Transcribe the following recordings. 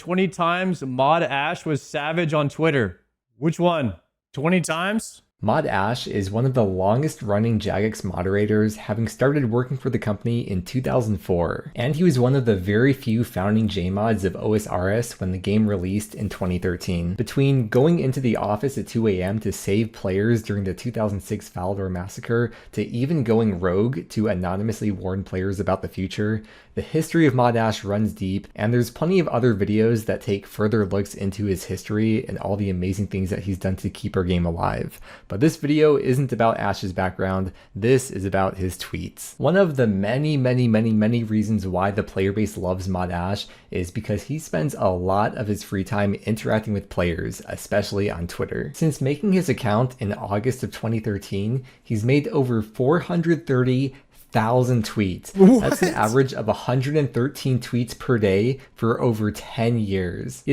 20 times Mod Ash was savage on Twitter? Which one? 20 times? Mod Ash is one of the longest running Jagex moderators, having started working for the company in 2004. And he was one of the very few founding JMods of osrs when the game released in 2013. Between going into the office at 2 a.m. to save players during the 2006 Falador massacre, to even going rogue to anonymously warn players about the future, the history of Mod Ash runs deep, and there's plenty of other videos that take further looks into his history and all the amazing things that he's done to keep our game alive. But this video isn't about Ash's background, this is about his tweets. One of the many reasons why the player base loves Mod Ash is because he spends a lot of his free time interacting with players, especially on Twitter. Since making his account in August of 2013, he's made over 430,000 tweets. What? That's an average of 113 tweets per day for over 10 years.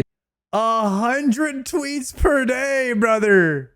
100 tweets per day, brother.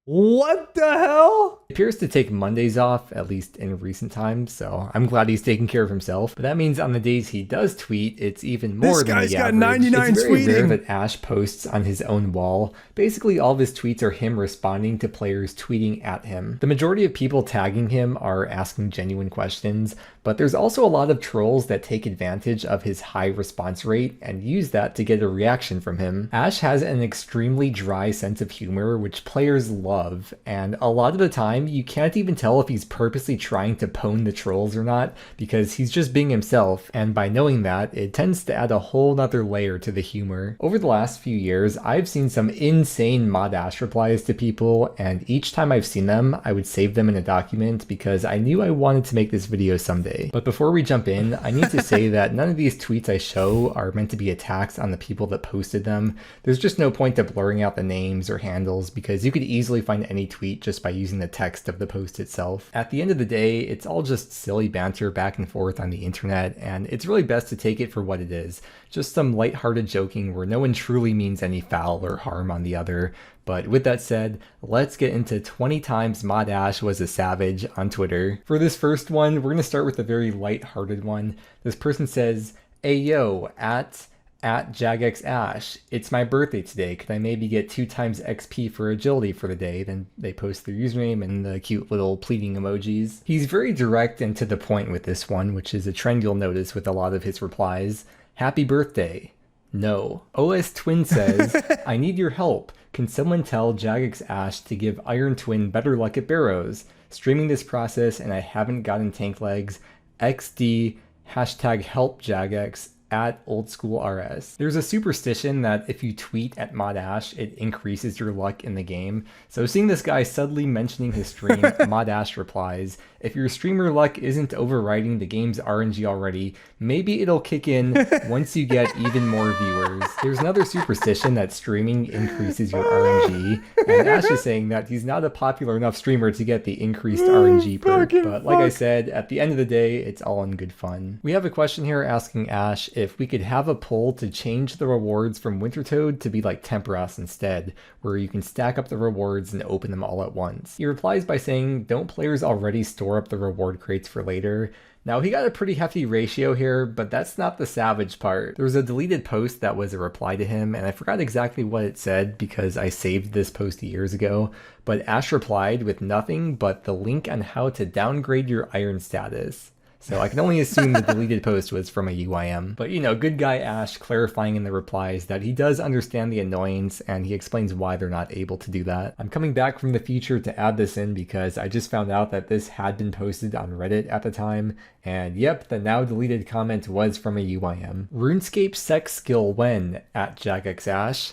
What the hell? He appears to take Mondays off, at least in recent times, so I'm glad he's taking care of himself. But that means on the days he does tweet, it's even more than the average. This guy's got 99 it's very rare tweeting. that Ash posts on his own wall. Basically, all of his tweets are him responding to players tweeting at him. The majority of people tagging him are asking genuine questions, but there's also a lot of trolls that take advantage of his high response rate and use that to get a reaction from him. Ash has an extremely dry sense of humor, which players love, and a lot of the time you can't even tell if he's purposely trying to pwn the trolls or not, because he's just being himself, and by knowing that, it tends to add a whole nother layer to the humor. Over the last few years, I've seen some insane Mod Ash replies to people, and each time I've seen them, I would save them in a document because I knew I wanted to make this video someday. But before we jump in, I need to say that none of these tweets I show are meant to be attacks on the people that posted them. There's just no point to blurring out the names or handles because you could easily find any tweet just by using the text of the post itself. At the end of the day, it's all just silly banter back and forth on the internet, and it's really best to take it for what it is. Just some lighthearted joking where no one truly means any foul or harm on the other. But with that said, let's get into 20 times Mod Ash was a savage on Twitter. For this first one, we're going to start with a very lighthearted one. This person says, "Ayo, at JagXAsh, it's my birthday today. Could I maybe get 2 times XP for agility for the day?" Then they post their username and the cute little pleading emojis. He's very direct and to the point with this one, which is a trend you'll notice with a lot of his replies. "Happy birthday. No." OS Twin says, "I need your help. Can someone tell JagXAsh to give Iron Twin better luck at Barrows? Streaming this process and I haven't gotten tank legs. XD, hashtag help Jagex, at oldschoolrs." There's a superstition that if you tweet at Mod Ash, it increases your luck in the game. So seeing this guy subtly mentioning his stream, Mod Ash replies, "If your streamer luck isn't overriding the game's RNG already, maybe it'll kick in once you get even more viewers." There's another superstition that streaming increases your RNG, and Ash is saying that he's not a popular enough streamer to get the increased RNG perk, but like I said, at the end of the day, it's all in good fun. We have a question here asking Ash if we could have a poll to change the rewards from Winter Toad to be like Temperas instead, where you can stack up the rewards and open them all at once. He replies by saying, "Don't players already store up the reward crates for later?" Now, he got a pretty hefty ratio here, but that's not the savage part. There was a deleted post that was a reply to him, and I forgot exactly what it said because I saved this post years ago, but Ash replied with nothing but the link on how to downgrade your iron status. So I can only assume the deleted post was from a UIM. But you know, good guy Ash clarifying in the replies that he does understand the annoyance and he explains why they're not able to do that. I'm coming back from the future to add this in because I just found out that this had been posted on Reddit at the time. And yep, the now deleted comment was from a UIM. "RuneScape sex skill when at JagXAsh."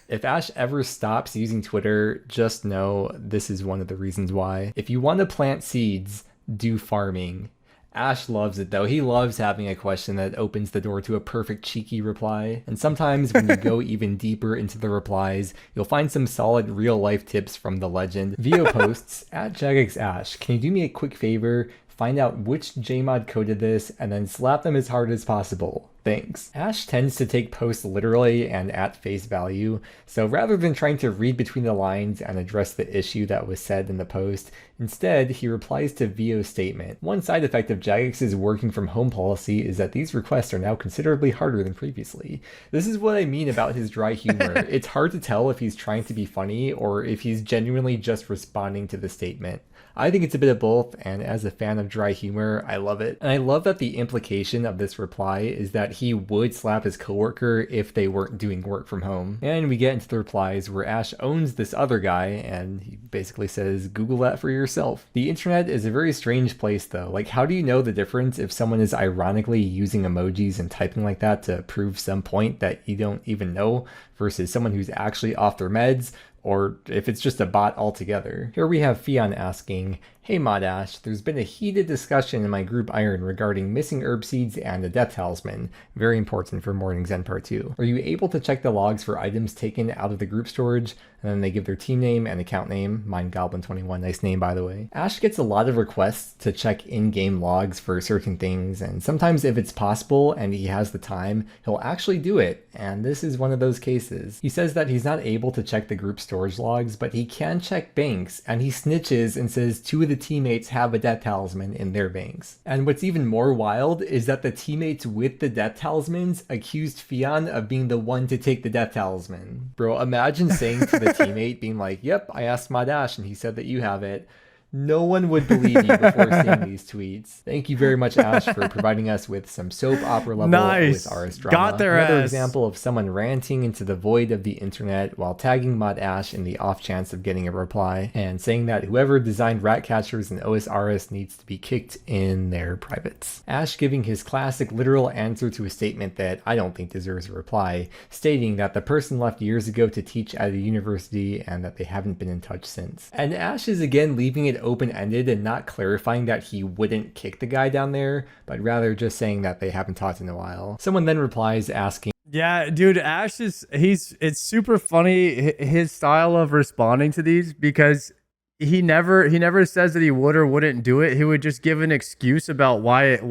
If Ash ever stops using Twitter, just know this is one of the reasons why. If you want to plant seeds, do farming. Ash loves it though. He loves having a question that opens the door to a perfect cheeky reply. And sometimes when you go even deeper into the replies, you'll find some solid real life tips from the legend. Vio posts, "At JagXAsh, can you do me a quick favor? find out which Jmod coded this, and then slap them as hard as possible. Thanks. Ash tends to take posts literally and at face value, so rather than trying to read between the lines and address the issue that was said in the post, instead he replies to Vio's statement. One side effect of Jagex's working from home policy is that these requests are now considerably harder than previously. This is what I mean about his dry humor. It's hard to tell if he's trying to be funny or if he's genuinely just responding to the statement. I think it's a bit of both, and as a fan of dry humor, I love it. And I love that the implication of this reply is that he would slap his coworker if they weren't doing work from home. And we get into the replies where Ash owns this other guy, and he basically says, Google that for yourself. The internet is a very strange place though. Like, how do you know the difference if someone is ironically using emojis and typing like that to prove some point that you don't even know versus someone who's actually off their meds, or if it's just a bot altogether? Here we have Fion asking, hey Modash, there's been a heated discussion in my group Iron regarding missing herb seeds and a death talisman. Very important for Morning's End Part 2. Are you able to check the logs for items taken out of the group storage? And then they give their team name and account name. Mine Goblin21, nice name by the way. Ash gets a lot of requests to check in-game logs for certain things, and sometimes if it's possible and he has the time, he'll actually do it, and this is one of those cases. He says that he's not able to check the group storage logs, but he can check banks, and he snitches and says 2 of the teammates have a death talisman in their banks. And what's even more wild is that the teammates with the death talismans accused Fion of being the one to take the death talisman. Bro, imagine saying to the teammate being like, yep, I asked Modash and he said that you have it. No one would believe you before seeing these tweets. Thank you very much, Ash, for providing us with some soap opera level OSRS drama. Got their Another ass. example of someone ranting into the void of the internet while tagging Mod Ash in the off chance of getting a reply, and saying that whoever designed rat catchers and OSRS needs to be kicked in their privates. Ash giving his classic literal answer to a statement that I don't think deserves a reply, stating that the person left years ago to teach at a university and that they haven't been in touch since. And Ash is again leaving it open-ended and not clarifying that he wouldn't kick the guy down there, but rather just saying that they haven't talked in a while. Someone then replies asking, Yeah, dude, Ash it's super funny his style of responding to these, because he never says that he would or wouldn't do it. He would just give an excuse about why it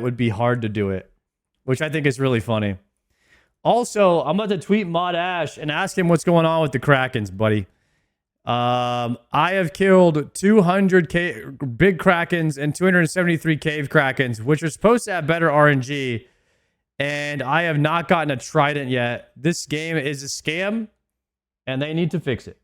would be hard to do it, which I think is really funny. Also, I'm about to tweet Mod Ash and ask him what's going on with the Krakens, buddy. I have killed 200 big Krakens and 273 cave Krakens, which are supposed to have better RNG, and I have not gotten a trident yet. This game is a scam, and they need to fix it.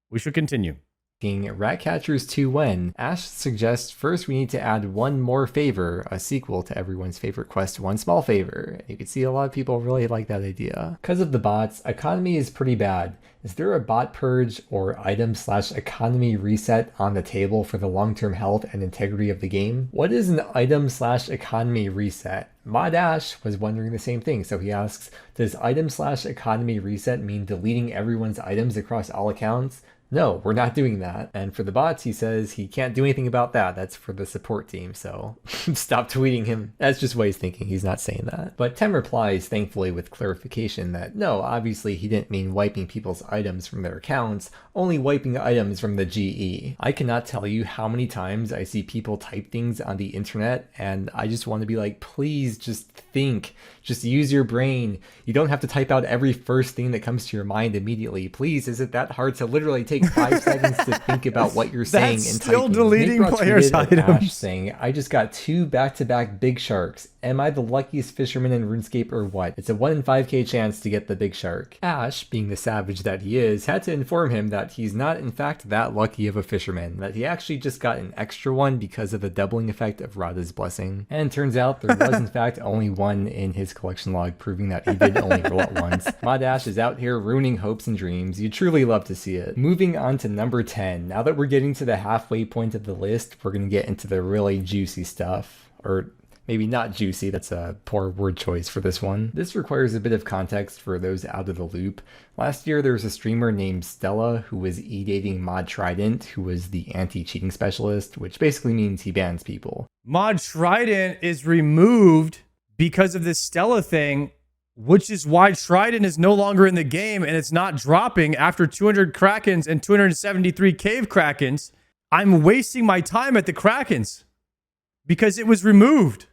We should continue. Ratcatchers 2 when? Ash suggests first we need to add one more favor, a sequel to everyone's favorite quest, One Small Favor. You can see a lot of people really like that idea. Because of the bots, economy is pretty bad. Is there a bot purge or item/economy reset on the table for the long-term health and integrity of the game? What is an item/economy reset? Mod Ash was wondering the same thing, so he asks, does item/economy reset mean deleting everyone's items across all accounts? No, we're not doing that. And for the bots, he says he can't do anything about that. That's for the support team, so stop tweeting him. That's just what he's thinking. He's not saying that. But Tem replies, thankfully, with clarification that no, obviously he didn't mean wiping people's items from their accounts, only wiping items from the GE. I cannot tell you how many times I see people type things on the internet, and I just want to be like, please just think. Just use your brain. You don't have to type out every first thing that comes to your mind immediately. Please, is it that hard to literally take 5 seconds to think about what you're saying and still typing? deleting players' items. Ash saying, I just got 2 back-to-back big sharks. Am I the luckiest fisherman in RuneScape or what? It's a 1 in 5k chance to get the big shark. Ash, being the savage that he is, had to inform him that he's not in fact that lucky of a fisherman, that he actually just got an extra one because of the doubling effect of Radha's blessing. And turns out there was in fact only one in his collection log, proving that he did only roll it once. Mod Ash is out here ruining hopes and dreams. You truly love to see it. Moving on to number 10. Now that we're getting to the halfway point of the list, we're going to get into the really juicy stuff. Or maybe not juicy, that's a poor word choice for this one. This requires a bit of context for those out of the loop. Last year there was a streamer named Stella who was e-dating Mod Trident, who was the anti-cheating specialist, which basically means he bans people. Mod Trident is removed because of this Stella thing, which is why Trident is no longer in the game and it's not dropping after 200 Krakens and 273 cave Krakens. I'm wasting my time at the Krakens because it was removed.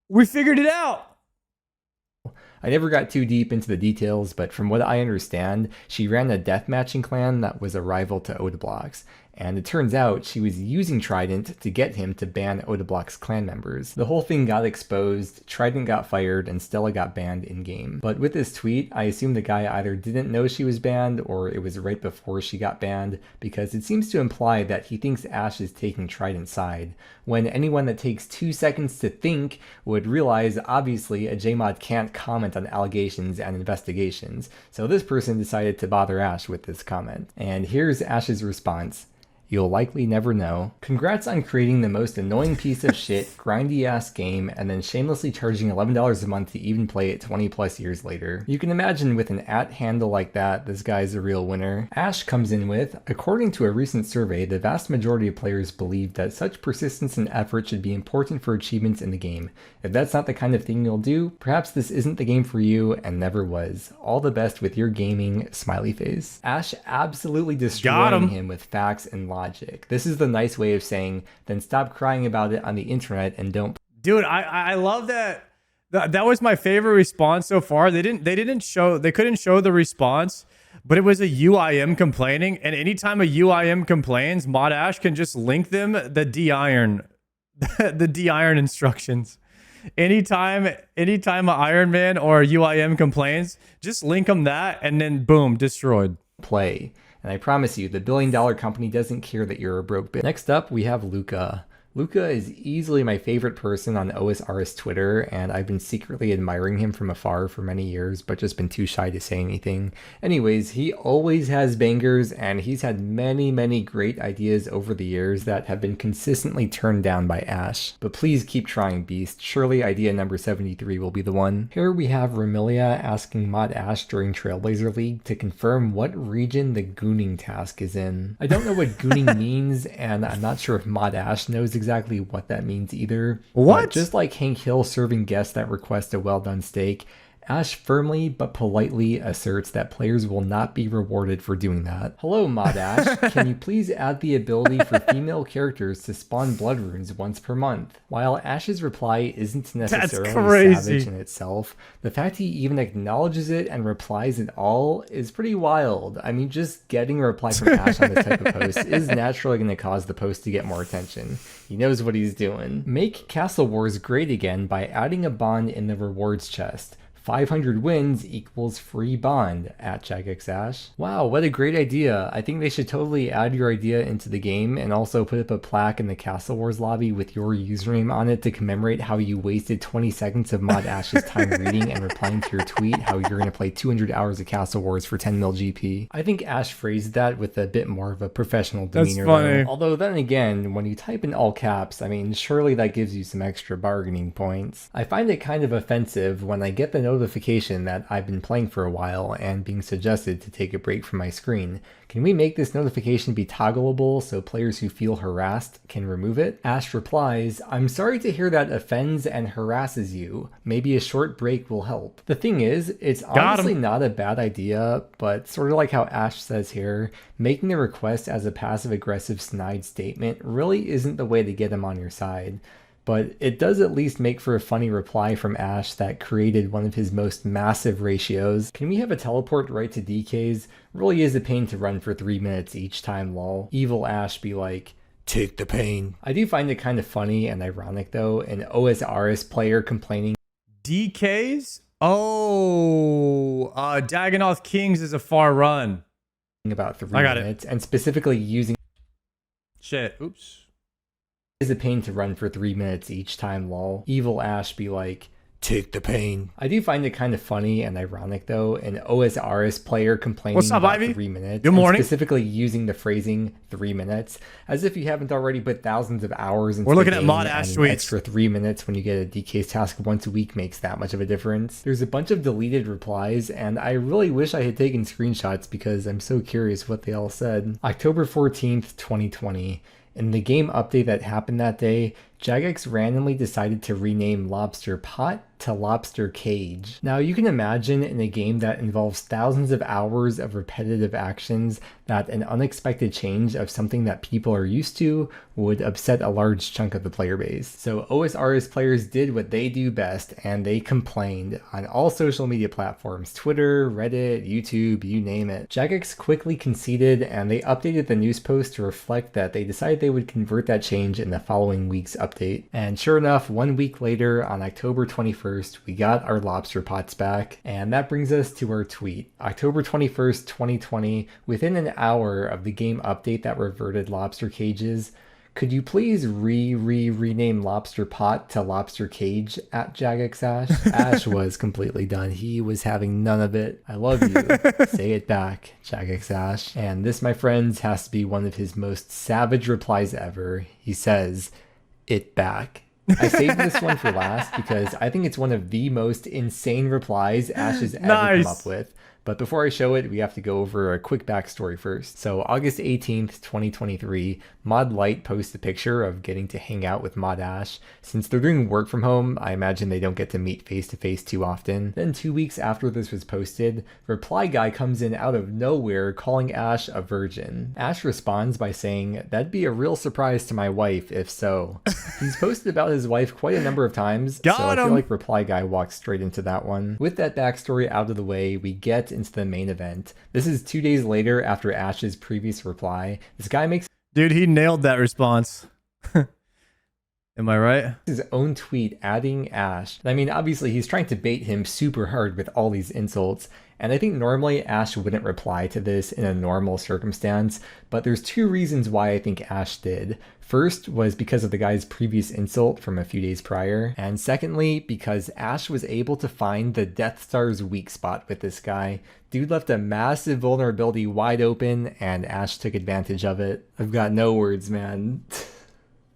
We figured it out. I never got too deep into the details, but from what I understand, she ran a deathmatching clan that was a rival to Odablock's, and it turns out she was using Trident to get him to ban Odablock's clan members. The whole thing got exposed, Trident got fired, and Stella got banned in-game. But with this tweet, I assume the guy either didn't know she was banned, or it was right before she got banned, because it seems to imply that he thinks Ash is taking Trident's side, when anyone that takes 2 seconds to think would realize obviously a JMod can't comment on allegations and investigations, so this person decided to bother Ash with this comment. And here's Ash's response. You'll likely never know. Congrats on creating the most annoying piece of shit, grindy ass game, and then shamelessly charging $11 a month to even play it 20 plus years later. You can imagine with an @ handle like that, this guy's a real winner. Ash comes in with, according to a recent survey, the vast majority of players believe that such persistence and effort should be important for achievements in the game. If that's not the kind of thing you'll do, perhaps this isn't the game for you and never was. All the best with your gaming, smiley face. Ash absolutely destroying him with facts and logic. This is the nice way of saying, then stop crying about it on the internet and don't. Dude, I love that. That was my favorite response so far. They couldn't show the response, but it was a UIM complaining, and anytime a UIM complains, Mod Ash can just link them the D-Iron the D-Iron instructions. Anytime an Iron Man or a UIM complains, just link them that and then boom, destroyed. Play. And I promise you, the billion-dollar company doesn't care that you're a broke bitch. Next up, we have Luca. Luca is easily my favorite person on osrs Twitter, and I've been secretly admiring him from afar for many years, but just been too shy to say anything. Anyways, he always has bangers, and he's had many great ideas over the years that have been consistently turned down by Ash. But please keep trying, Beast. Surely idea number 73 will be the one. Here we have Ramilia asking Mod Ash during Trailblazer League to confirm what region the gooning task is in. I don't know what gooning means, and I'm not sure if Mod Ash knows exactly what that means either. What? But just like Hank Hill serving guests that request a well-done steak, Ash firmly but politely asserts that players will not be rewarded for doing that. Hello, Mod Ash. Can you please add the ability for female characters to spawn blood runes once per month? While Ash's reply isn't necessarily savage in itself, the fact he even acknowledges it and replies at all is pretty wild. I mean, just getting a reply from Ash on this type of post is naturally going to cause the post to get more attention. He knows what he's doing. Make Castle Wars great again by adding a bond in the rewards chest. 500 wins equals free bond at JackXAsh. Wow, what a great idea. I think they should totally add your idea into the game and also put up a plaque in the Castle Wars lobby with your username on it to commemorate how you wasted 20 seconds of Mod Ash's time reading and replying to your tweet how you're going to play 200 hours of Castle Wars for 10 mil GP. I think Ash phrased that with a bit more of a professional demeanor. That's funny. Though. Although then again, when you type in all caps, I mean, surely that gives you some extra bargaining points. I find it kind of offensive when I get the notification that I've been playing for a while and being suggested to take a break from my screen. Can we make this notification be toggleable so players who feel harassed can remove it? Ash replies, I'm sorry to hear that offends and harasses you. Maybe a short break will help. The thing is, it's honestly not a bad idea, but sort of like how Ash says here, making the request as a passive-aggressive snide statement really isn't the way to get him on your side. But it does at least make for a funny reply from Ash that created one of his most massive ratios. Can we have a teleport right to DKs? Really is a pain to run for 3 minutes each time, lol. Evil Ash be like, take the pain. I do find it kind of funny and ironic though, an osrs player complaining. DKs? Oh, Dagonoth Kings is a far run. About 3 minutes and specifically using. Shit, oops. Is a pain to run for 3 minutes each time, lol. Evil Ash be like, take the pain. I do find it kind of funny and ironic though, an osrs player complaining What's up, about Ivy? 3 minutes. Good morning. Specifically using the phrasing 3 minutes, as if you haven't already put thousands of hours into We're looking the at game, Mod Ash and tweets. an extra 3 minutes when you get a DK's task once a week makes that much of a difference. There's a bunch of deleted replies, and I really wish I had taken screenshots because I'm so curious what they all said. October 14th, 2020. In the game update that happened that day, Jagex randomly decided to rename Lobster Pot to Lobster Cage. Now you can imagine in a game that involves thousands of hours of repetitive actions that an unexpected change of something that people are used to would upset a large chunk of the player base. So OSRS players did what they do best, and they complained on all social media platforms, Twitter, Reddit, YouTube, you name it. Jagex quickly conceded, and they updated the news post to reflect that they decided they would convert that change in the following week's update. And sure enough, 1 week later, on October 21st, we got our lobster pots back. And that brings us to our tweet. October 21st, 2020, within an hour of the game update that reverted lobster cages, could you please rename Lobster Pot to Lobster Cage at Jagex Ash? Ash was completely done. He was having none of it. I love you. Say it back, Jagex Ash. And this, my friends, has to be one of his most savage replies ever. He says, "It back." I saved this one for last because I think it's one of the most insane replies Ash has ever come up with. But before I show it, we have to go over a quick backstory first. So August 18th, 2023, Mod Light posts a picture of getting to hang out with Mod Ash. Since they're doing work from home, I imagine they don't get to meet face to face too often. Then 2 weeks after this was posted, Reply Guy comes in out of nowhere calling Ash a virgin. Ash responds by saying, "That'd be a real surprise to my wife if so." He's posted about his wife quite a number of times, so I feel like Reply Guy walked straight into that one. With that backstory out of the way, we get into the main event. This is 2 days later after Ash's previous reply. This guy makes... Dude, he nailed that response. Am I right? His own tweet adding Ash. I mean, obviously he's trying to bait him super hard with all these insults. And I think normally Ash wouldn't reply to this in a normal circumstance, but there's 2 reasons why I think Ash did. First was because of the guy's previous insult from a few days prior, and secondly, because Ash was able to find the Death Star's weak spot with this guy. Dude left a massive vulnerability wide open, and Ash took advantage of it. I've got no words, man.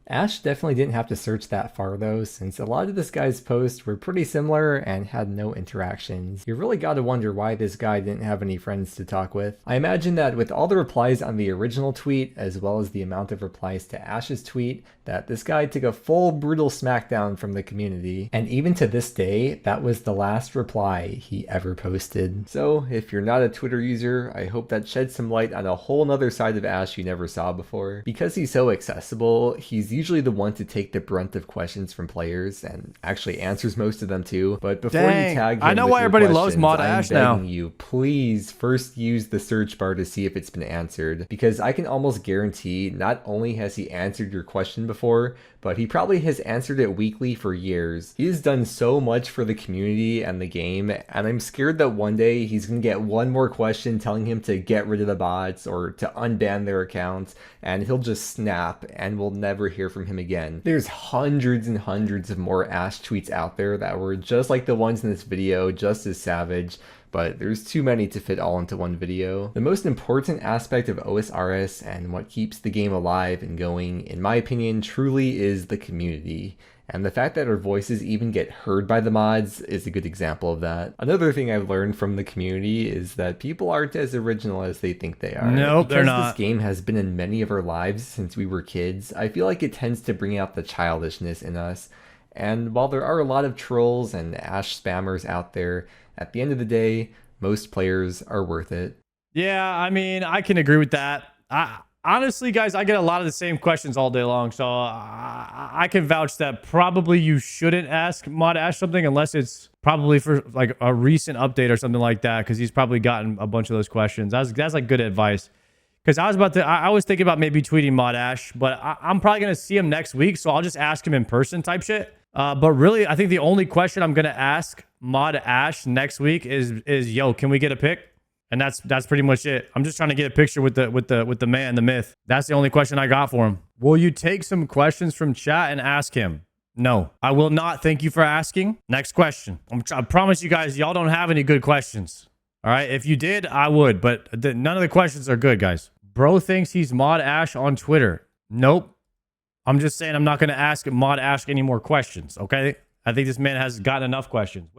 Ash definitely didn't have to search that far though, since a lot of this guy's posts were pretty similar and had no interactions. You really gotta wonder why this guy didn't have any friends to talk with. I imagine that with all the replies on the original tweet, as well as the amount of replies to Ash's tweet, that this guy took a full brutal smackdown from the community. And even to this day, that was the last reply he ever posted. So if you're not a Twitter user, I hope that sheds some light on a whole nother side of Ash you never saw before. Because he's so accessible, he's usually the one to take the brunt of questions from players and actually answers most of them too. But before you tag him, I know why everybody loves Mod Ash now. You please first use the search bar to see if it's been answered, because I can almost guarantee not only has he answered your question before, but he probably has answered it weekly for years. He has done so much for the community and the game, and I'm scared that one day he's gonna get one more question telling him to get rid of the bots or to unban their accounts, and he'll just snap and we'll never hear from him again. There's hundreds and hundreds of more Ash tweets out there that were just like the ones in this video, just as savage, but there's too many to fit all into one video. The most important aspect of OSRS and what keeps the game alive and going, in my opinion, truly is the community. And the fact that our voices even get heard by the mods is a good example of that. Another thing I've learned from the community is that people aren't as original as they think they are. Nope, they're not. Because this game has been in many of our lives since we were kids, I feel like it tends to bring out the childishness in us. And while there are a lot of trolls and Ash spammers out there, at the end of the day, most players are worth it. Yeah, I mean, I can agree with that. Honestly, guys, I get a lot of the same questions all day long, so I can vouch that probably you shouldn't ask Mod Ash something unless it's probably for like a recent update or something like that, because he's probably gotten a bunch of those questions. That's like good advice. Because I was thinking about maybe tweeting Mod Ash, but I'm probably gonna see him next week, so I'll just ask him in person type shit. But really, I think the only question I'm gonna ask Mod Ash next week is yo, can we get a pic? And that's pretty much it. I'm just trying to get a picture with the man, the myth. That's the only question I got for him. Will you take some questions from chat and ask him? No, I will not. Thank you for asking. Next question. I promise you guys, y'all don't have any good questions. All right, if you did, I would, but none of the questions are good, guys. Bro thinks he's Mod Ash on Twitter. Nope. I'm just saying I'm not going to ask Mod Ash any more questions, okay? I think this man has gotten enough questions.